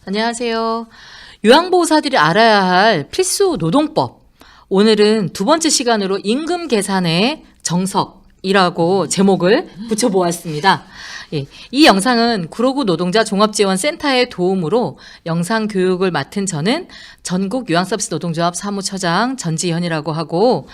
안녕하세요. 요양보호사들이 알아야 할 필수 노동법. 오늘은 두 번째 시간으로 임금 계산의 정석이라고 제목을 붙여보았습니다. 예, 이 영상은 구로구 노동자 종합지원센터의 도움으로 영상 교육을 맡은 저는 전국 요양서비스 노동조합 사무처장 전지현이라고 하고,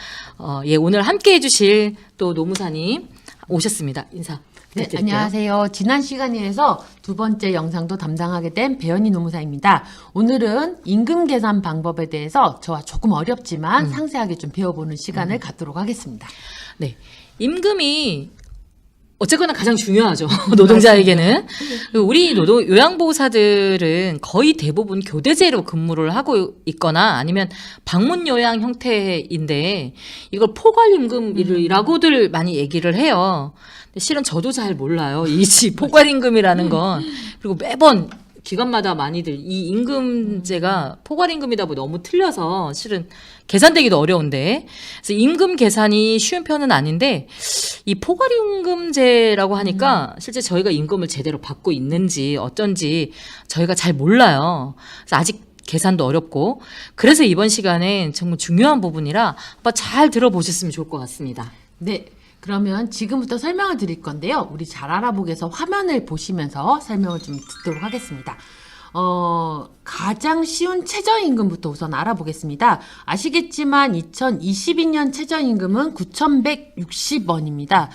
오늘 함께 해주실 또 노무사님 오셨습니다. 인사. 네, 안녕하세요. 지난 시간에 이어서 두 번째 영상도 담당하게 된 배현희 노무사입니다. 오늘은 임금 계산 방법에 대해서 저와 조금 어렵지만 상세하게 좀 배워보는 시간을 갖도록 하겠습니다. 네, 임금이 어쨌거나 가장 중요하죠. 노동자에게는. 우리 요양보호사들은 거의 대부분 교대제로 근무를 하고 있거나 아니면 방문요양 형태인데 이걸 포괄임금이라고들 많이 얘기를 해요. 근데 실은 저도 잘 몰라요. 이 포괄임금이라는 건. 그리고 매번 기관마다 많이들 이 임금제가 포괄임금이다 보니 너무 틀려서 실은 계산되기도 어려운데, 그래서 임금 계산이 쉬운 편은 아닌데 이 포괄임금제라고 하니까 실제 저희가 임금을 제대로 받고 있는지 어쩐지 저희가 잘 몰라요. 그래서 아직 계산도 어렵고, 그래서 이번 시간엔 정말 중요한 부분이라 한번 잘 들어보셨으면 좋을 것 같습니다. 네. 그러면 지금부터 설명을 드릴 건데요. 우리 잘 알아보게서 화면을 보시면서 설명을 좀 듣도록 하겠습니다. 가장 쉬운 최저임금부터 우선 알아보겠습니다. 아시겠지만 2022년 최저임금은 9,160원입니다.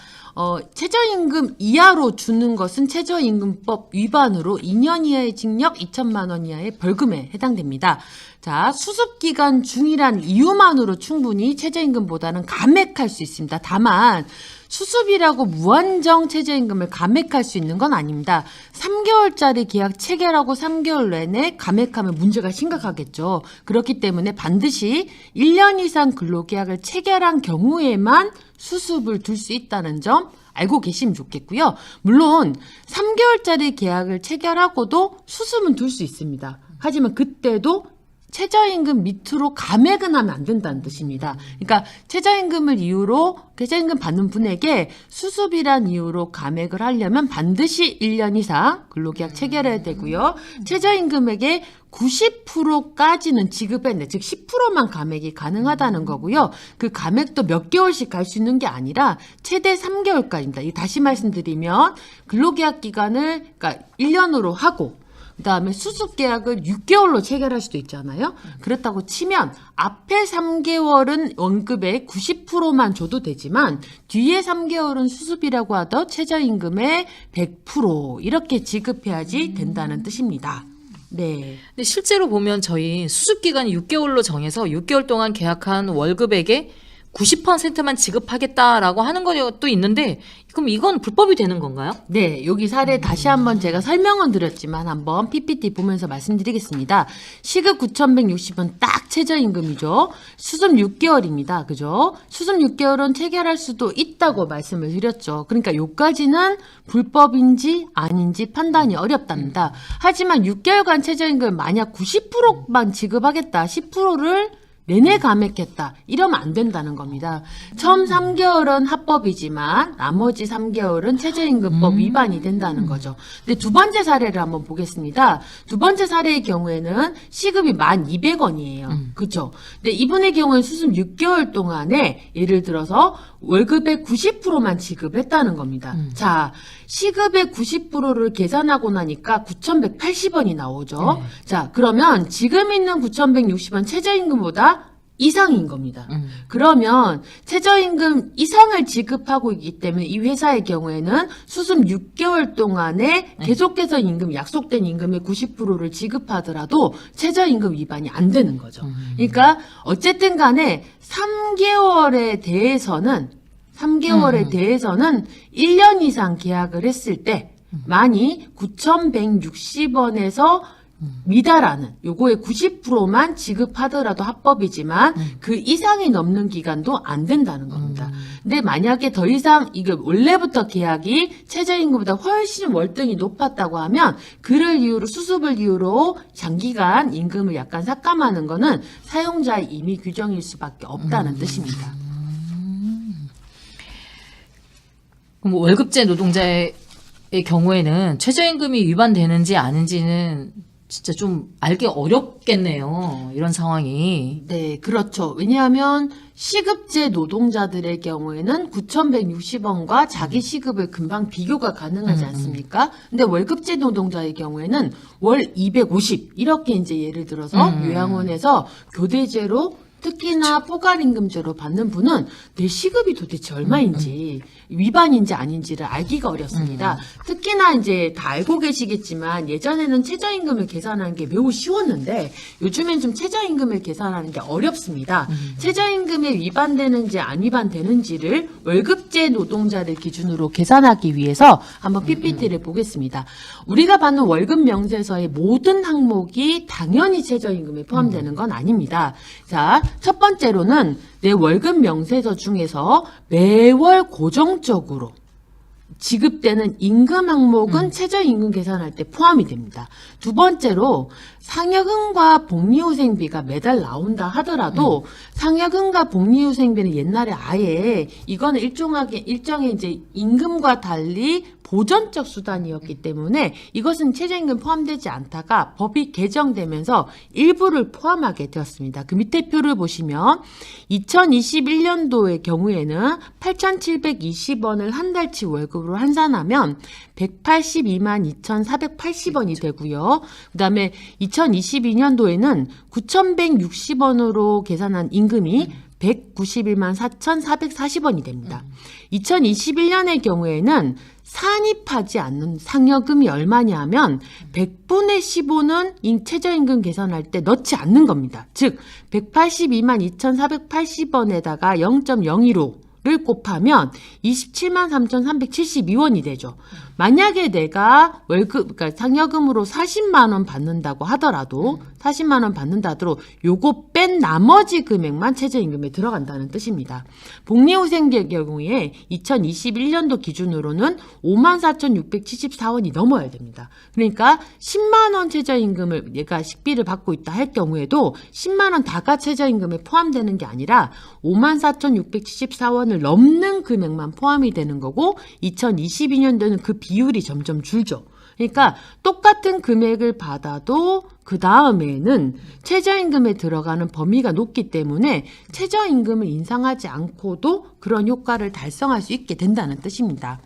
최저임금 이하로 주는 것은 최저임금법 위반으로 2년 이하의 징역 2천만 원 이하의 벌금에 해당됩니다. 자, 수습기간 중이란 이유만으로 충분히 최저임금보다는 감액할 수 있습니다. 다만 수습이라고 무한정 최저임금을 감액할 수 있는 건 아닙니다. 3개월짜리 계약 체결하고 3개월 내내 감액하면 문제가 심각하겠죠. 그렇기 때문에 반드시 1년 이상 근로계약을 체결한 경우에만 수습을 둘 수 있다는 점 알고 계시면 좋겠고요. 물론 3개월짜리 계약을 체결하고도 수습은 둘 수 있습니다. 하지만 그때도 최저임금 밑으로 감액은 하면 안 된다는 뜻입니다. 그러니까 최저임금을 이유로 최저임금 받는 분에게 수습이란 이유로 감액을 하려면 반드시 1년 이상 근로계약 체결해야 되고요. 최저임금액의 90%까지는 지급했는데, 즉 10%만 감액이 가능하다는 거고요. 그 감액도 몇 개월씩 갈 수 있는 게 아니라 최대 3개월까지입니다. 다시 말씀드리면 근로계약 기간을 그러니까 1년으로 하고 그다음에 수습계약을 6개월로 체결할 수도 있잖아요. 그렇다고 치면 앞에 3개월은 원급의 90%만 줘도 되지만 뒤에 3개월은 수습이라고 하더 최저임금의 100% 이렇게 지급해야지 된다는 뜻입니다. 네. 근데 실제로 보면 저희 수습기간이 6개월로 정해서 6개월 동안 계약한 월급액의 90%만 지급하겠다라고 하는 것도 있는데, 그럼 이건 불법이 되는 건가요? 네, 여기 사례 다시 한번 제가 설명은 드렸지만 한번 PPT 보면서 말씀드리겠습니다. 시급 9,160원 딱 최저임금이죠. 수습 6개월입니다. 그죠? 수습 6개월은 체결할 수도 있다고 말씀을 드렸죠. 그러니까 요까지는 불법인지 아닌지 판단이 어렵답니다. 하지만 6개월간 최저임금 만약 90%만 지급하겠다, 10%를 내내 감액했다, 이러면 안 된다는 겁니다. 처음 3개월은 합법이지만 나머지 3개월은 최저임금법 위반이 된다는 거죠. 근데 두 번째 사례를 한번 보겠습니다. 두 번째 사례의 경우에는 시급이 1,200원이에요. 그렇죠? 근데 이분의 경우에는 수습 6개월 동안에 예를 들어서 월급의 90%만 지급했다는 겁니다. 자, 시급의 90%를 계산하고 나니까 9,180원이 나오죠. 네. 자, 그러면 지금 있는 9,160원 최저임금보다 이상인 겁니다. 그러면 최저임금 이상을 지급하고 있기 때문에 이 회사의 경우에는 수습 6개월 동안에 계속해서 임금, 약속된 임금의 90%를 지급하더라도 최저임금 위반이 안 되는 거죠. 그러니까 어쨌든 간에 3개월에 대해서는 1년 이상 계약을 했을 때 만이 9,160원에서 미달하는 요거의 90%만 지급하더라도 합법이지만 그 이상이 넘는 기간도 안 된다는 겁니다. 근데 만약에 더 이상 이게 원래부터 계약이 최저임금보다 훨씬 월등히 높았다고 하면 그를 이유로 수습을 이유로 장기간 임금을 약간 삭감하는 거는 사용자의 임의 규정일 수밖에 없다는 뜻입니다. 그럼 월급제 노동자의 경우에는 최저임금이 위반되는지 아닌지는 진짜 좀 알기 어렵겠네요. 이런 상황이. 네, 그렇죠. 왜냐하면 시급제 노동자들의 경우에는 9,160원과 자기 시급을 금방 비교가 가능하지 않습니까? 근데 월급제 노동자의 경우에는 월 250 이렇게 이제 예를 들어서 요양원에서 교대제로 특히나 포괄임금제로 받는 분은 내 시급이 도대체 얼마인지 위반인지 아닌지를 알기가 어렵습니다. 특히나 이제 다 알고 계시겠지만 예전에는 최저임금을 계산하는 게 매우 쉬웠는데 요즘엔 좀 최저임금을 계산하는 게 어렵습니다. 최저임금에 위반되는지 안 위반되는지를 월급제 노동자를 기준으로 계산하기 위해서 한번 PPT를 보겠습니다. 우리가 받는 월급 명세서의 모든 항목이 당연히 최저임금에 포함되는 건 아닙니다. 자, 첫 번째로는 내 월급 명세서 중에서 매월 고정적으로 지급되는 임금 항목은 최저임금 계산할 때 포함이 됩니다. 두 번째로 상여금과 복리후생비가 매달 나온다 하더라도 상여금과 복리후생비는 옛날에 아예 이거는 일정의 이제 임금과 달리 보전적 수단이었기 때문에 이것은 최저임금 포함되지 않다가 법이 개정되면서 일부를 포함하게 되었습니다. 그 밑에 표를 보시면 2021년도의 경우에는 8,720원을 한 달치 월급으로 환산하면 182만 2,480원이 되고요. 그 다음에 2022년도에는 9,160원으로 계산한 임금이 191만 4,440원이 됩니다. 2021년의 경우에는 산입하지 않는 상여금이 얼마냐 하면 100분의 15는 최저임금 계산할 때 넣지 않는 겁니다. 즉 182만 2,480원에다가 0.015를 곱하면 27만 3,372원이 되죠. 만약에 내가 그러니까 상여금으로 40만 원 받는다고 하더라도 40만 원 받는다 하더라도 요거 뺀 나머지 금액만 최저임금에 들어간다는 뜻입니다. 복리후생비의 경우에 2021년도 기준으로는 54,674원이 넘어야 됩니다. 그러니까 10만 원 최저임금을 얘가 식비를 받고 있다 할 경우에도 10만 원 다가 최저임금에 포함되는 게 아니라 54,674원을 넘는 금액만 포함이 되는 거고 2022년도에는 그 비율이 점점 줄죠. 그러니까 똑같은 금액을 받아도 그 다음에는 최저임금에 들어가는 범위가 높기 때문에 최저임금을 인상하지 않고도 그런 효과를 달성할 수 있게 된다는 뜻입니다.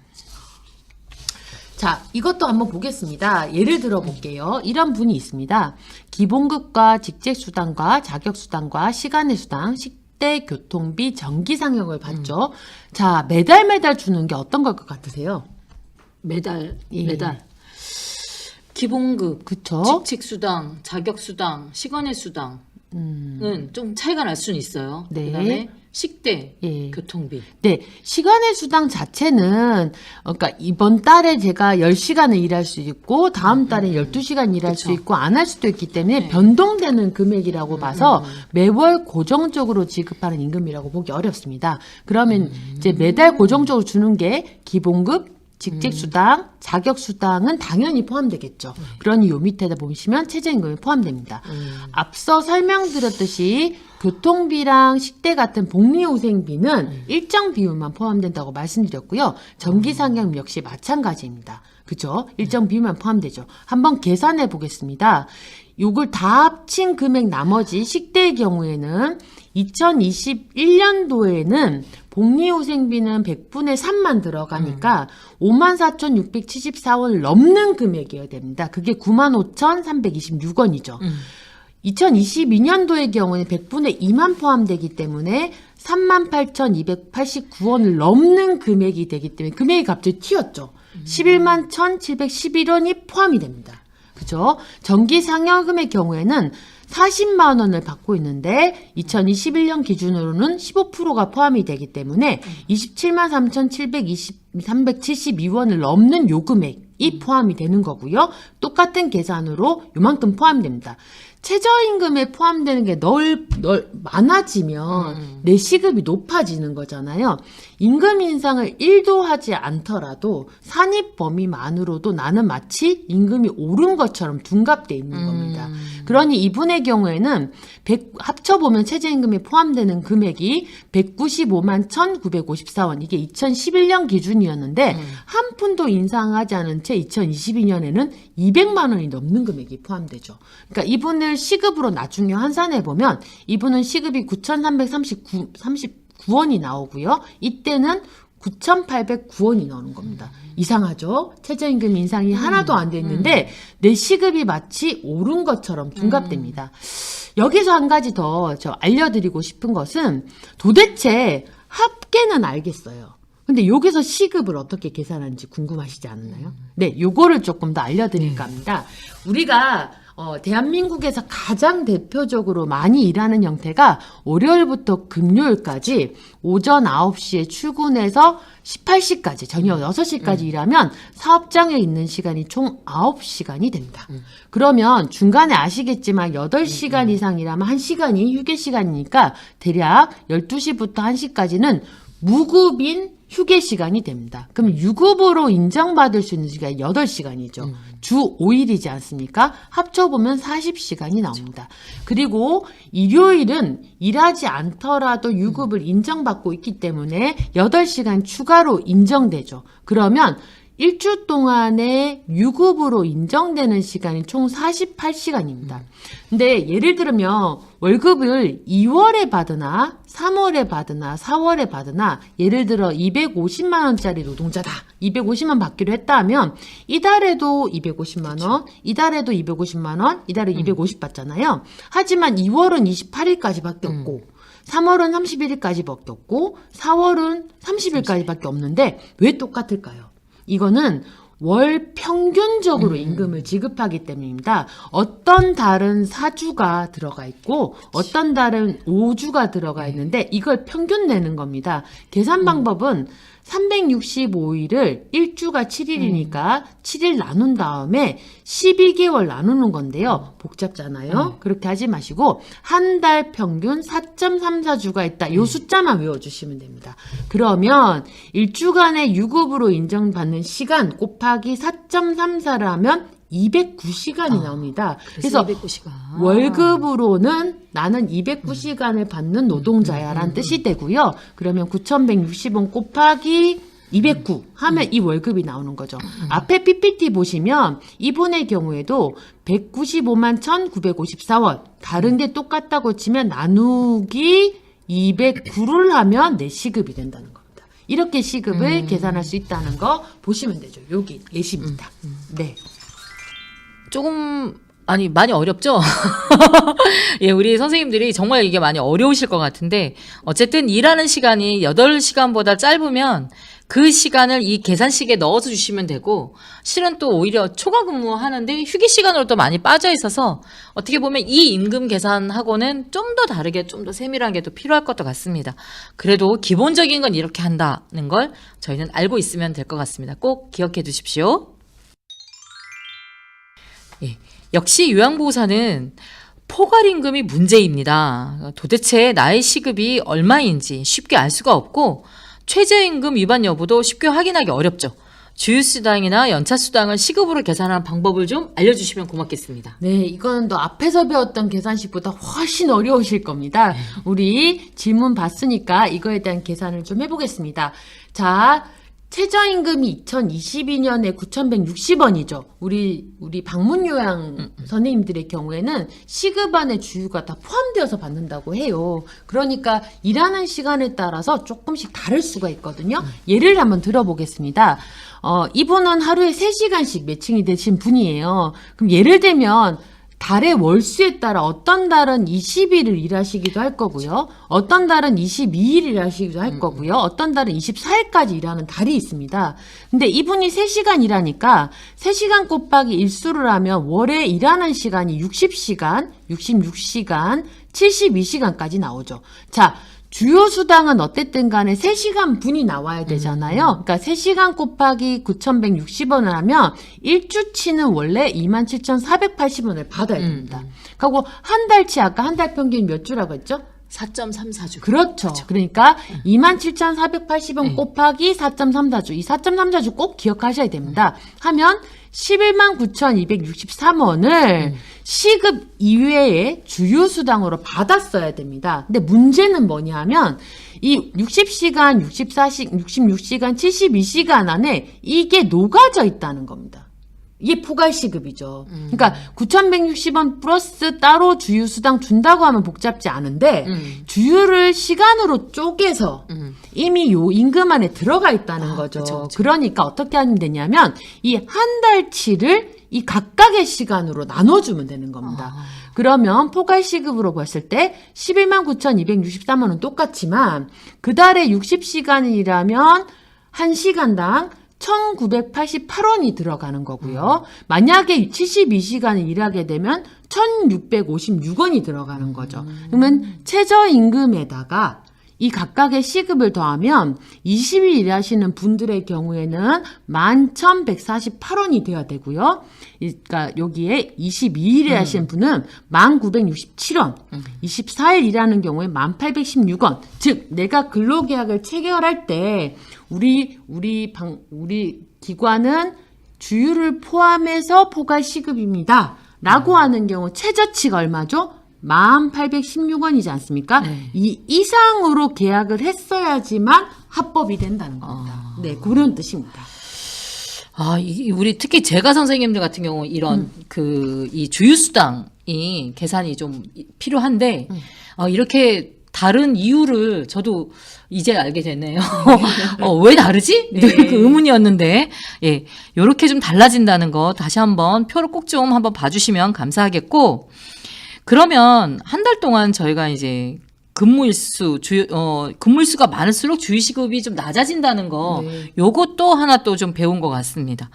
자, 이것도 한번 보겠습니다. 예를 들어 볼게요. 이런 분이 있습니다. 기본급과 직책수당과 자격수당과 시간의 수당, 식대, 교통비, 전기상여금을 받죠. 자, 매달 주는 게 어떤 걸 것 같으세요? 매달. 예. 기본급, 그쵸? 직책수당, 자격수당, 시간의 수당은 좀 차이가 날 수는 있어요. 네. 그다음에 식대, 예. 교통비. 네, 시간의 수당 자체는 그러니까 이번 달에 제가 10시간을 일할 수 있고 다음 달에 12시간 일할 수 그쵸. 있고 안 할 수도 있기 때문에 네. 변동되는 금액이라고 봐서 매월 고정적으로 지급하는 임금이라고 보기 어렵습니다. 그러면 이제 매달 고정적으로 주는 게 기본급, 직책수당, 자격수당은 당연히 포함되겠죠. 그러니 요 밑에다 보시면 최저임금이 포함됩니다. 앞서 설명드렸듯이 교통비랑 식대 같은 복리후생비는 일정 비율만 포함된다고 말씀드렸고요. 전기상여금 역시 마찬가지입니다. 그죠? 일정 비율만 포함되죠. 한번 계산해 보겠습니다. 요걸 다 합친 금액 나머지 식대의 경우에는 2021년도에는 복리후생비는 100분의 3만 들어가니까 54,674원을 넘는 금액이어야 됩니다. 그게 95,326원이죠. 2022년도의 경우는 100분의 2만 포함되기 때문에 38,289원을 넘는 금액이 되기 때문에 금액이 갑자기 튀었죠. 11만 1,711원이 포함이 됩니다. 그죠? 전기상여금의 경우에는 40만 원을 받고 있는데 2021년 기준으로는 15%가 포함이 되기 때문에 27만 3,772원을 넘는 요 금액이 포함이 되는 거고요. 똑같은 계산으로 요만큼 포함됩니다. 최저임금에 포함되는 게 많아지면 내 시급이 높아지는 거잖아요. 임금 인상을 1도 하지 않더라도 산입 범위만으로도 나는 마치 임금이 오른 것처럼 둔갑돼 있는 겁니다. 그러니 이분의 경우에는 합쳐보면 최저임금에 포함되는 금액이 195만 1,954원, 이게 2011년 기준이었는데 한 푼도 인상하지 않은 채 2022년에는 200만 원이 넘는 금액이 포함되죠. 그러니까 이분을 시급으로 나중에 환산해보면 이분은 시급이 9,339원이 나오고요. 이때는 9,809원이 나오는 겁니다. 이상하죠? 최저임금 인상이 하나도 안 됐는데 내 시급이 마치 오른 것처럼 둔갑됩니다. 여기서 한 가지 더 저 알려드리고 싶은 것은 도대체 합계는 알겠어요. 근데 여기서 시급을 어떻게 계산하는지 궁금하시지 않나요? 네, 요거를 조금 더 알려드릴까 합니다. 우리가 대한민국에서 가장 대표적으로 많이 일하는 형태가 월요일부터 금요일까지 오전 9시에 출근해서 18시까지, 저녁 6시까지 일하면 사업장에 있는 시간이 총 9시간이 됩니다. 그러면 중간에 아시겠지만 8시간 이상 일하면 1시간이 휴게 시간이니까 대략 12시부터 1시까지는 무급인 휴게 시간이 됩니다. 그럼 유급으로 인정받을 수 있는 시간이 8시간이죠. 주 5일이지 않습니까? 합쳐보면 40시간이 나옵니다. 그리고 일요일은 일하지 않더라도 유급을 인정받고 있기 때문에 8시간 추가로 인정되죠. 그러면 일주 동안에 유급으로 인정되는 시간이 총 48시간입니다. 근데 예를 들면 월급을 2월에 받으나 3월에 받으나 4월에 받으나 예를 들어 250만 원짜리 노동자다. 250만 받기로 했다 하면 이달에도 250만 원, 이달에도 250만 원, 이달에 250 받잖아요. 하지만 2월은 28일까지밖에 없고 3월은 31일까지밖에 없고 4월은 30일까지밖에 없는데 왜 똑같을까요? 이거는 월 평균적으로 임금을 지급하기 때문입니다. 어떤 달은 4주가 들어가 있고 어떤 달은 5주가 들어가 있는데 이걸 평균 내는 겁니다. 계산 방법은 365일을 1주가 7일이니까 7일 나눈 다음에 12개월 나누는 건데요. 복잡잖아요. 그렇게 하지 마시고 한 달 평균 4.34주가 있다. 요 숫자만 외워주시면 됩니다. 그러면 1주간의 유급으로 인정받는 시간 곱하기 4.34를 하면 209시간이 나옵니다. 그래서 209시간. 월급으로는 나는 209시간을 받는 노동자야라는 뜻이 되고요. 그러면 9,160원 곱하기 209 하면 이 월급이 나오는 거죠. 앞에 PPT 보시면 이분의 경우에도 195만 1,954원. 다른 게 똑같다고 치면 나누기 209를 하면 내 시급이 된다는 겁니다. 이렇게 시급을 계산할 수 있다는 거 보시면 되죠. 여기 예시입니다. 네. 조금 많이 어렵죠? 예, 우리 선생님들이 정말 이게 많이 어려우실 것 같은데 어쨌든 일하는 시간이 8시간보다 짧으면 그 시간을 이 계산식에 넣어서 주시면 되고 실은 또 오히려 초과 근무하는데 휴게 시간으로 또 많이 빠져 있어서 어떻게 보면 이 임금 계산하고는 좀 더 다르게 좀 더 세밀한 게 또 필요할 것도 같습니다. 그래도 기본적인 건 이렇게 한다는 걸 저희는 알고 있으면 될 것 같습니다. 꼭 기억해 두십시오. 예, 역시 요양보호사는 포괄임금이 문제입니다. 도대체 나의 시급이 얼마인지 쉽게 알 수가 없고 최저임금 위반 여부도 쉽게 확인하기 어렵죠. 주휴수당이나 연차수당을 시급으로 계산하는 방법을 좀 알려주시면 고맙겠습니다. 네, 이거는 또 앞에서 배웠던 계산식보다 훨씬 어려우실 겁니다. 우리 질문 봤으니까 이거에 대한 계산을 좀 해보겠습니다. 자, 최저임금이 2022년에 9,160원이죠. 우리 방문요양 선생님들의 경우에는 시급 안에 주휴가 다 포함되어서 받는다고 해요. 그러니까 일하는 시간에 따라서 조금씩 다를 수가 있거든요. 예를 한번 들어보겠습니다. 이분은 하루에 3시간씩 매칭이 되신 분이에요. 그럼 예를 들면 달의 월수에 따라 어떤 달은 20일을 일하시기도 할 거고요. 어떤 달은 22일 일하시기도 할 거고요. 어떤 달은 24일까지 일하는 달이 있습니다. 근데 이분이 3시간 일하니까 3시간 곱하기 일수를 하면 월에 일하는 시간이 60시간, 66시간, 72시간까지 나오죠. 자, 주요 수당은 어쨌든 간에 3시간 분이 나와야 되잖아요. 그러니까 3시간 곱하기 9,160원을 하면 1주치는 원래 27,480원을 받아야 됩니다. 그리고 한 달치 아까 한 달 평균 몇 주라고 했죠? 4.34주. 그렇죠. 그러니까 27,480원 네. 곱하기 4.34주. 이 4.34주 꼭 기억하셔야 됩니다. 하면 119,263원을 시급 이외에 주요수당으로 받았어야 됩니다. 근데 문제는 뭐냐면 이 60시간, 66시간, 72시간 안에 이게 녹아져 있다는 겁니다. 이게 포괄시급이죠. 그러니까 9,160원 플러스 따로 주유수당 준다고 하면 복잡지 않은데 주유를 시간으로 쪼개서 이미 요 임금 안에 들어가 있다는 거죠. 그쵸. 그러니까 어떻게 하면 되냐면 이 한 달치를 이 각각의 시간으로 나눠주면 되는 겁니다. 그러면 포괄시급으로 봤을 때 119,263원은 똑같지만 그 달에 60시간이라면 1시간당 1,988원이 들어가는 거고요. 만약에 72시간을 일하게 되면 1,656원이 들어가는 거죠. 그러면 최저임금에다가 이 각각의 시급을 더하면 20일 일하시는 분들의 경우에는 11,148원이 돼야 되고요. 그러니까 여기에 22일 일하시는 분은 1,967원, 24일 일하는 경우에 1,816원. 즉 내가 근로계약을 체결할 때 우리 기관은 주유를 포함해서 포괄시급입니다. 라고 하는 경우 최저치가 얼마죠? 1,816원이지 않습니까? 네. 이 이상으로 계약을 했어야지만 합법이 된다는 겁니다. 네, 그런 뜻입니다. 우리 특히 제가 선생님들 같은 경우 이런 이 주유수당이 계산이 좀 필요한데, 이렇게 다른 이유를 저도 이제 알게 됐네요. 왜 다르지? 네. 그 의문이었는데, 예, 요렇게 좀 달라진다는 거 다시 한번 표를 꼭 좀 한번 봐주시면 감사하겠고, 그러면 한 달 동안 저희가 이제 근무일수가 많을수록 주휴시급이 좀 낮아진다는 거, 네. 요것도 하나 또 좀 배운 것 같습니다.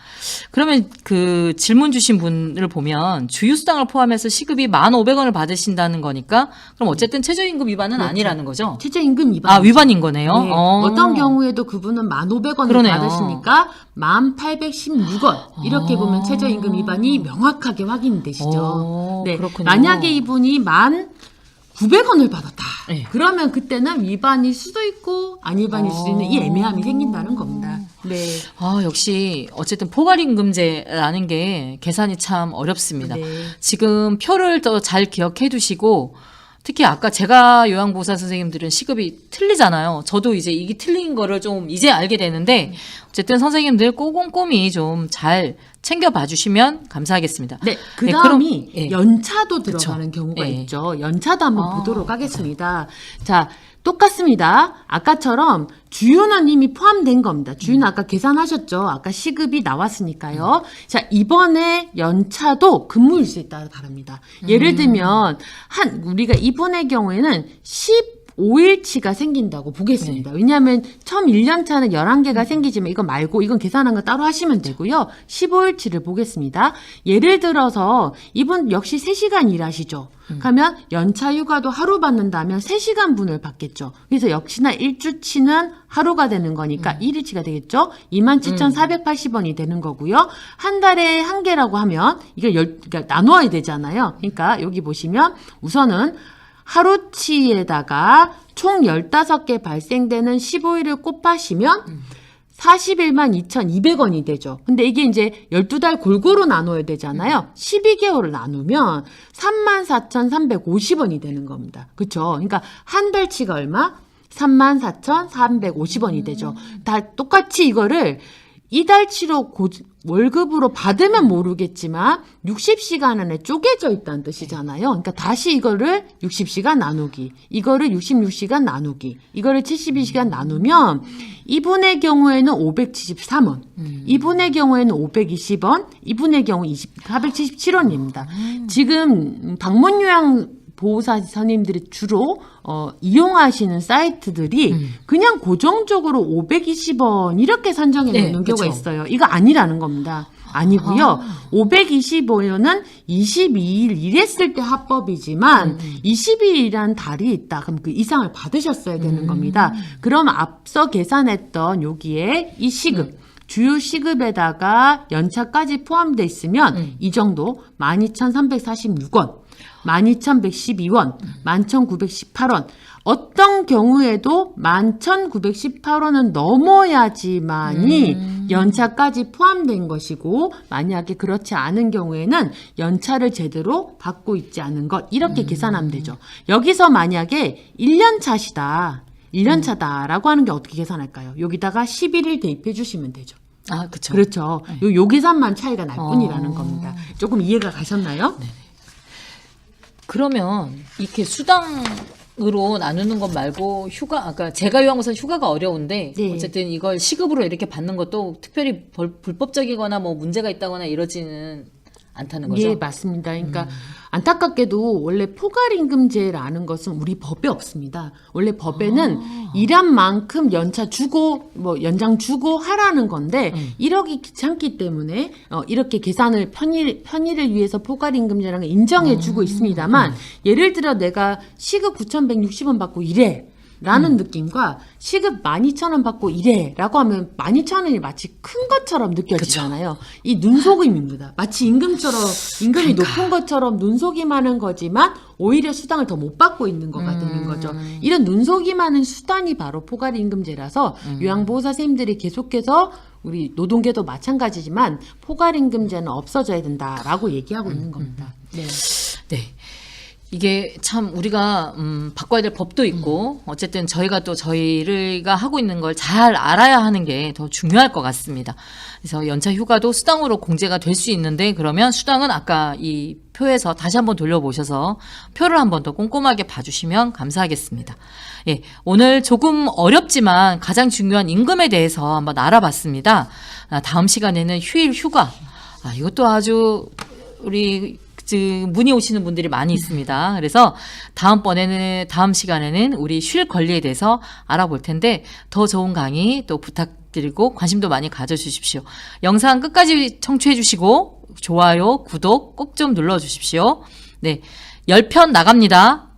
그러면 그 질문 주신 분을 보면 주휴수당을 포함해서 시급이 1,500원을 받으신다는 거니까, 그럼 어쨌든 최저임금 위반은 그렇죠. 아니라는 거죠? 최저임금 위반. 위반인 거네요. 네. 어떤 경우에도 그분은 1,500원을 그러네요. 받으시니까 1,816원. 이렇게 보면 최저임금 위반이 명확하게 확인되시죠. 네. 그렇군요. 만약에 이분이 1,900원을 받았다. 네. 그러면 그때는 위반일 수도 있고 안 위반일 수도 있는 이 애매함이 생긴다는 겁니다. 네. 역시 어쨌든 포괄임금제라는 게 계산이 참 어렵습니다. 네. 지금 표를 더 잘 기억해 두시고, 특히 아까 제가 요양보호사 선생님들은 시급이 틀리잖아요. 저도 이제 이게 틀린 거를 좀 이제 알게 되는데, 어쨌든 선생님들 꼼꼼히 좀 잘 챙겨봐 주시면 감사하겠습니다. 네, 그 네, 다음이 예. 연차도 들어가는 경우가 예. 있죠. 연차도 한번 보도록 하겠습니다. 자, 똑같습니다. 아까처럼 주유는 이미 포함된 겁니다. 주유는 아까 계산하셨죠. 아까 시급이 나왔으니까요. 자, 이번에 연차도 근무일수에 따라 다릅니다. 예를 들면 우리가 이분의 경우에는 15일치가 생긴다고 보겠습니다. 왜냐하면 처음 1년차는 11개가 생기지만 이거 말고 이건 계산한 거 따로 하시면 되고요. 15일치를 보겠습니다. 예를 들어서 이분 역시 3시간 일하시죠. 그러면 연차 휴가도 하루 받는다면 3시간 분을 받겠죠. 그래서 역시나 1주치는 하루가 되는 거니까 1일치가 되겠죠. 27,480원이 되는 거고요. 한 달에 한 개라고 하면 이걸 그러니까 나눠야 되잖아요. 그러니까 여기 보시면 우선은 하루치에다가 총 15개 발생되는 15일을 곱하시면 41만 2,200원이 되죠. 근데 이게 이제 12달 골고루 나눠야 되잖아요. 12개월을 나누면 34,350원이 되는 겁니다. 그렇죠? 그러니까 한 달치가 얼마? 34,350원이 되죠. 다 똑같이 이거를 이달치로 월급으로 받으면 모르겠지만 60시간 안에 쪼개져 있다는 뜻이잖아요. 그러니까 다시 이거를 60시간 나누기, 이거를 66시간 나누기, 이거를 72시간 나누면 이분의 경우에는 573원, 이분의 경우에는 520원, 이분의 경우 477원입니다. 지금 방문요양 보호사 선생님들이 주로 이용하시는 사이트들이 그냥 고정적으로 520원 이렇게 선정해 놓는 네, 경우가 그쵸. 있어요. 이거 아니라는 겁니다. 아니고요. 525년은 22일 일했을 때 합법이지만 22일이라는 달이 있다. 그럼 그 이상을 받으셨어야 되는 겁니다. 그럼 앞서 계산했던 여기에 이 시급 주요 시급에다가 연차까지 포함되어 있으면 이 정도 12,346원, 12,112원, 11,918원. 어떤 경우에도 11,918원은 넘어야지만이 연차까지 포함된 것이고 만약에 그렇지 않은 경우에는 연차를 제대로 받고 있지 않은 것 이렇게 계산하면 되죠. 여기서 만약에 1년 차시다. 1년 차다라고 하는 게 어떻게 계산할까요? 여기다가 11일 대입해 주시면 되죠. 아, 그쵸. 그렇죠. 요 계산만 차이가 날 뿐이라는 겁니다. 조금 이해가 가셨나요? 네. 그러면 이렇게 수당으로 나누는 것 말고 휴가, 아까 제가 요양보사 휴가가 어려운데 네. 어쨌든 이걸 시급으로 이렇게 받는 것도 특별히 불법적이거나 뭐 문제가 있다거나 이러지는 않다는 거죠. 예, 맞습니다. 그러니까 안타깝게도 원래 포괄임금제라는 것은 우리 법에 없습니다. 원래 법에는 일한 만큼 연차 주고 뭐 연장 주고 하라는 건데 이러기 귀찮기 때문에 이렇게 계산을 편의를 위해서 포괄임금제라는 걸 인정해 주고 있습니다만 예를 들어 내가 시급 9,160원 받고 이래. 라는 느낌과 시급 12,000원 받고 이래 라고 하면 12,000원이 마치 큰 것처럼 느껴지잖아요. 이 눈속임입니다. 마치 임금이 높은 것처럼 눈속임하는 거지만 오히려 수당을 더 못 받고 있는 거가 되는 거죠. 이런 눈속임하는 수단이 바로 포괄임금제라서 요양보호사 선생님들이 계속해서 우리 노동계도 마찬가지지만 포괄임금제는 없어져야 된다라고 얘기하고 있는 겁니다. 네. 네. 이게 참 우리가 바꿔야 될 법도 있고 어쨌든 저희가 또 저희가 하고 있는 걸 잘 알아야 하는 게 더 중요할 것 같습니다. 그래서 연차 휴가도 수당으로 공제가 될 수 있는데 그러면 수당은 아까 이 표에서 다시 한번 돌려보셔서 표를 한번 더 꼼꼼하게 봐주시면 감사하겠습니다. 예, 오늘 조금 어렵지만 가장 중요한 임금에 대해서 한번 알아봤습니다. 다음 시간에는 휴일 휴가. 이것도 아주 우리 문의 오시는 분들이 많이 있습니다. 그래서 다음 시간에는 우리 쉴 권리에 대해서 알아볼 텐데 더 좋은 강의 또 부탁드리고 관심도 많이 가져주십시오. 영상 끝까지 청취해 주시고 좋아요, 구독 꼭 좀 눌러주십시오. 네, 10편 나갑니다.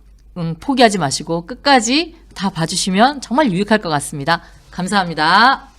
포기하지 마시고 끝까지 다 봐주시면 정말 유익할 것 같습니다. 감사합니다.